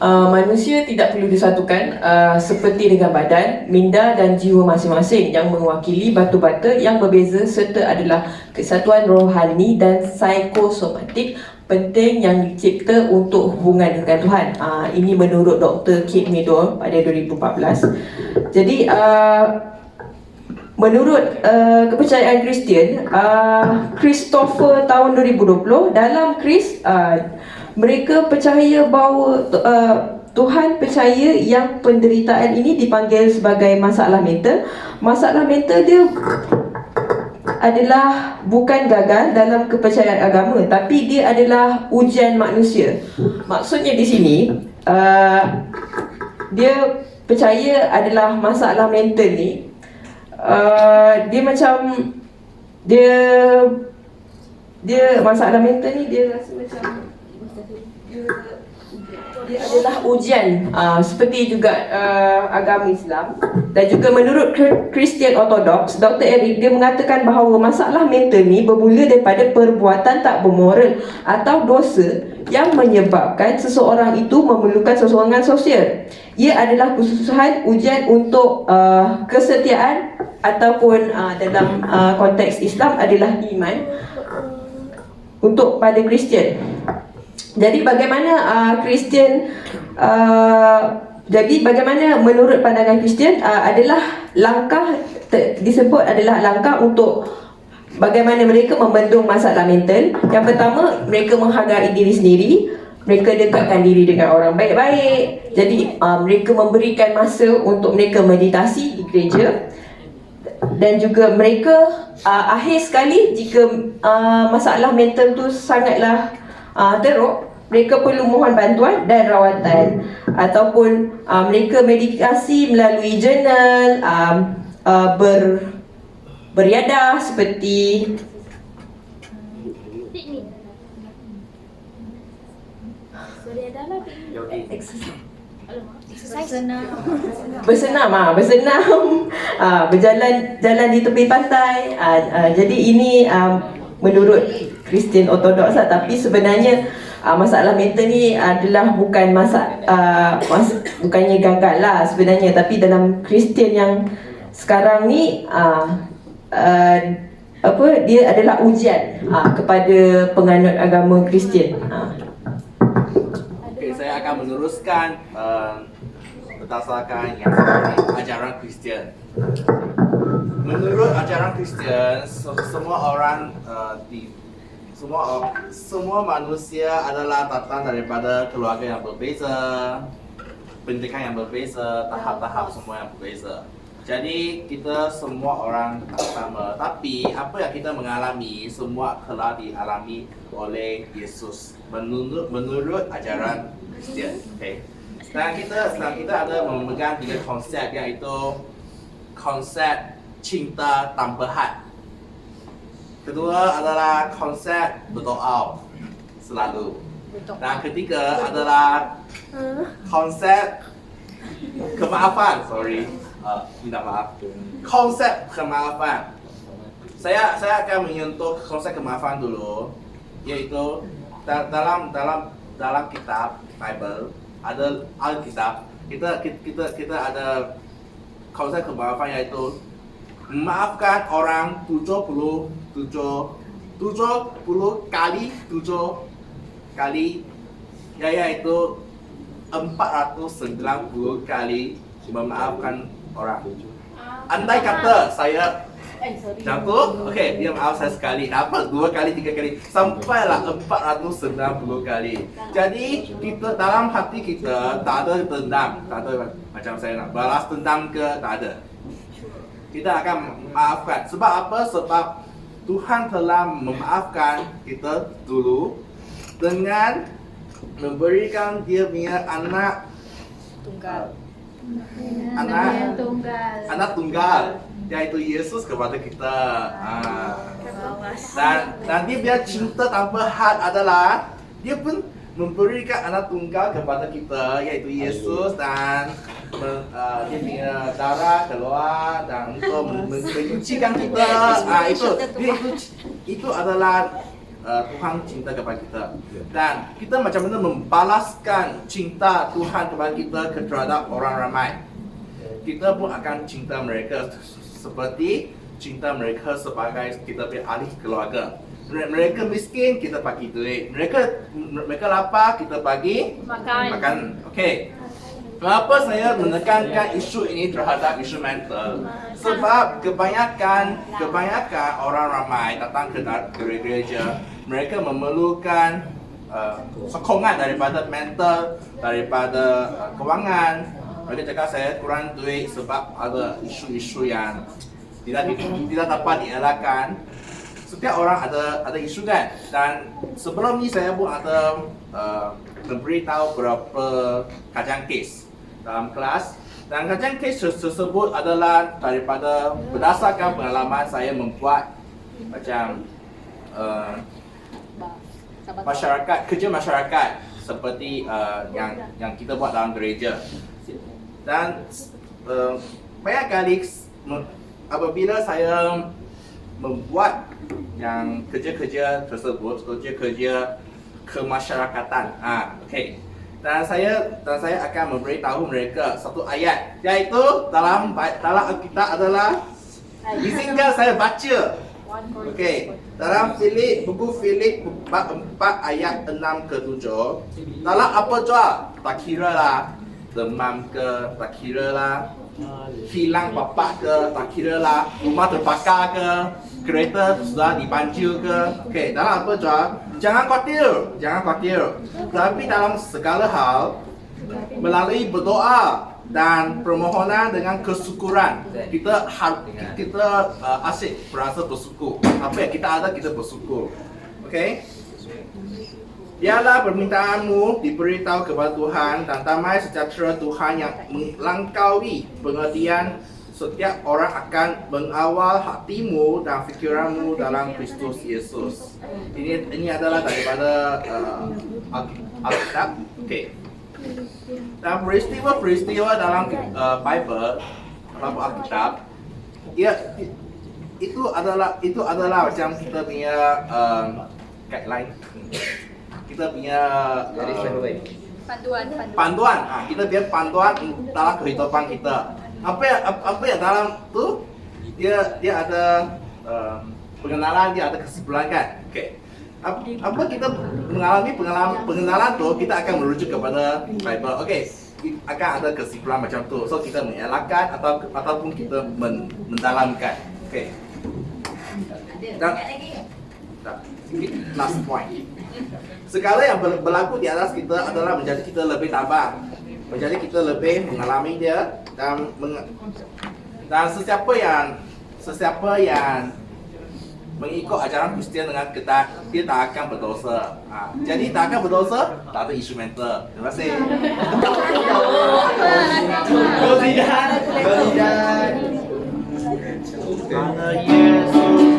Manusia tidak perlu disatukan seperti dengan badan, minda dan jiwa masing-masing yang mewakili batu-bata yang berbeza serta adalah kesatuan rohani dan psikosomatik penting yang dicipta untuk hubungan dengan Tuhan. Ini menurut Dr. Kate Meador pada 2014. Jadi menurut kepercayaan Kristian, Christopher tahun 2020 dalam mereka percaya bahawa Tuhan percaya yang penderitaan ini dipanggil sebagai masalah mental. Masalah mental dia adalah bukan gagal dalam kepercayaan agama, tapi dia adalah ujian manusia. Maksudnya di sini dia percaya adalah masalah mental ni dia macam dia masalah mental ni dia rasa macam dia adalah ujian seperti juga agama Islam. Dan juga menurut Kristian Ortodoks, Dr. Eric dia mengatakan bahawa masalah mental ni bermula daripada perbuatan tak bermoral atau dosa yang menyebabkan seseorang itu memerlukan sokongan sosial. Ia adalah kesusahan ujian untuk kesetiaan ataupun dalam konteks Islam adalah iman untuk pada Kristian. Jadi bagaimana bagaimana menurut pandangan Kristian adalah langkah disebut adalah langkah untuk bagaimana mereka membendung masalah mental. Yang pertama, mereka menghargai diri sendiri, mereka dekatkan diri dengan orang baik-baik. Jadi mereka memberikan masa untuk mereka meditasi di gereja. Dan juga mereka akhir sekali jika masalah mental tu sangatlah teruk, mereka perlu mohon bantuan dan rawatan, ataupun mereka meditasi melalui jurnal, beriadah seperti bersenam, berjalan di tepi pantai. Jadi ini menurut Kristian Ortodoks lah. Tapi sebenarnya masalah mental ni adalah bukan bukannya gagal lah sebenarnya, tapi dalam Kristian yang sekarang ni dia adalah ujian kepada penganut agama Kristian. Okay, saya akan meneruskan berdasarkan yang ajaran Kristian. Menurut ajaran Kristian, semua orang semua manusia adalah datang daripada keluarga yang berbeza, pendidikan yang berbeza, tahap-tahap semua yang berbeza. Jadi kita semua orang sama, tapi apa yang kita mengalami semua telah dialami oleh Yesus menurut ajaran Kristian. Okay. Dan kita ada memegang 3 konsep, iaitu konsep cinta tanpa had. Kedua adalah konsep berdoa selalu. Dan ketiga adalah konsep kemaafan. Minta maaf. Konsep kemaafan. Saya akan menyentuh konsep kemaafan dulu, iaitu dalam kitab Bible, ada Alkitab, kita ada konsep kemaafan, yaitu memaafkan orang 70 kali, yaitu 490 kali memaafkan orang. Andai kata saya jatuh, okey, dia maaf saya sekali, dapat 2 kali, 3 kali, sampailah 490 kali. Jadi kita dalam hati kita tak ada dendam, tak ada macam saya nak balas dendam ke, tak ada. Kita akan memaafkan. Sebab apa? Sebab Tuhan telah memaafkan kita dulu dengan memberikan dia punya anak tunggal, yaitu Yesus kepada kita. Dan dia punya cinta tanpa had adalah dia pun memberikan anak tunggal kepada kita, yaitu Yesus, dan dia punya darah keluar dan untuk menyucikan kita. Itu adalah Tuhan cinta kepada kita. Dan kita macam mana membalaskan cinta Tuhan kepada kita terhadap orang ramai. Kita pun akan cinta mereka seperti cinta mereka sebagai kita punya ahli keluarga. Mereka miskin, kita bagi duit. Mereka lapar, kita bagi makan. Okey. Kenapa saya menekankan isu ini terhadap isu mental? Sebab kebanyakan orang ramai datang ke gereja, mereka memerlukan sokongan daripada mental, daripada kewangan. Mereka cakap saya kurang duit sebab ada isu-isu yang tidak dapat dielakkan. Setiap orang ada isu kan. Dan sebelum ni saya pun ada memberitahu beberapa kajian kes dalam kelas. Dan kajian kes tersebut adalah daripada berdasarkan pengalaman saya membuat macam kerja masyarakat seperti yang kita buat dalam gereja. Dan banyak kali apabila saya membuat yang kerja-kerja tersebut, kerja-kerja kemasyarakatan, okey. Dan saya akan memberitahu mereka satu ayat, iaitu dalam Alkitab adalah izinkan saya baca. Okey, dalam buku Filip bab 4 ayat 6 ke 7, dalam apa jua, tak kira lah demam ke, tak kira lah hilang bapak ke, tak kira lah rumah terbakar ke, kereta sudah dibanjir ke. Okey, dalam apa jua, jangan khawatir. Tapi dalam segala hal, melalui berdoa dan permohonan dengan kesyukuran, kita asyik berasa bersyukur. Apa yang kita ada, kita bersyukur. Okey? Biarlah permintaanmu diberitahu kepada Tuhan, dan damai sejahtera Tuhan yang melampaui pengertian setiap orang akan mengawal hatimu dan fikiranmu dalam Kristus Yesus. Ini adalah daripada Alkitab. Okey. Dan peristiwa dalam Bible, dalam Alkitab, itu adalah macam kita punya guideline. Kita punya panduan. Kita punya panduan dalam kehidupan kita. Apa yang dalam tu dia ada pengenalan, dia ada kesimpulan kan. Okey. Apa kita mengalami pengenalan tu, kita akan merujuk kepada Bible. Okey. Akan ada kesimpulan macam tu. So kita mengelakkan ataupun kita mendalamkan. Okey. Dan last point. Segala yang berlaku di atas kita adalah menjadi kita lebih tabah, menjadi kita lebih mengalami dia, dan sesiapa yang mengikut ajaran Kristian dengan ketat, dia tak akan berdosa. Jadi tak akan berdosa, tak ada isu mental. Terima kasih. Kau tidak. Karena Yesus